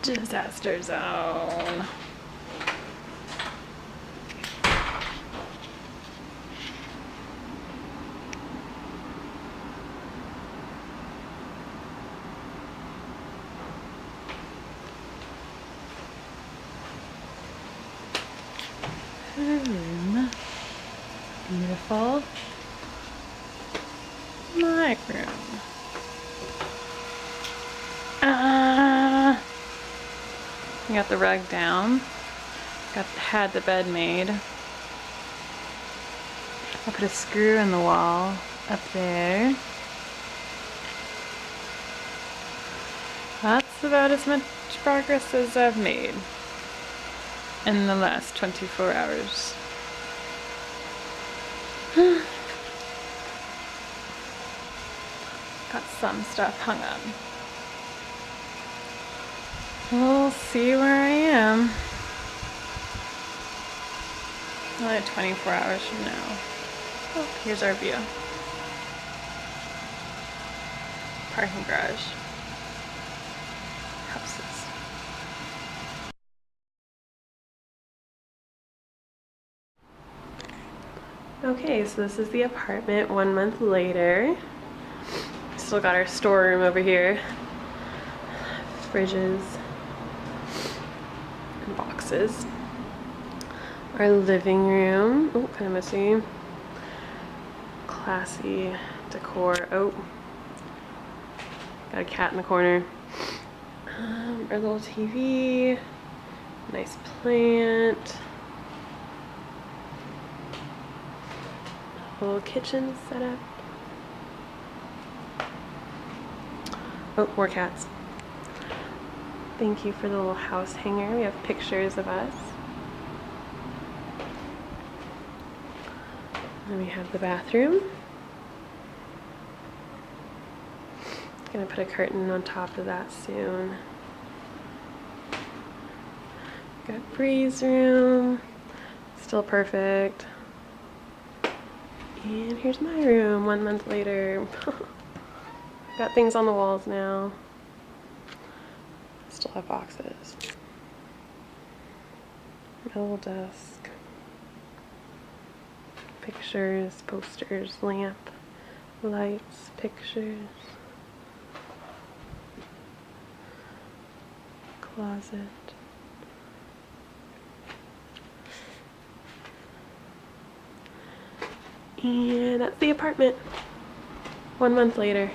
Disaster zone. Room. Beautiful. My room. We got the rug down. Had the bed made. I put a screw in the wall up there. That's about as much progress as I've made in the last 24 hours. Got some stuff hung up. We'll see where I am. Only 24 hours from now. Oh, here's our view. Parking garage. Houses. Okay, so this is the apartment 1 month later. Still got our storeroom over here. Fridges and boxes. Our living room. Oh, kind of messy. Classy decor. Oh, got a cat in the corner. Our little TV. Nice plant. Little kitchen setup. Oh, more cats. Thank you for the little house hanger. We have pictures of us. And we have the bathroom. Gonna put a curtain on top of that soon. Got breeze room. Still perfect. And here's my room 1 month later. Got things on the walls now. Still have boxes. My little desk. Pictures, posters, lamp, lights, pictures. Closet. And that's the apartment 1 month later.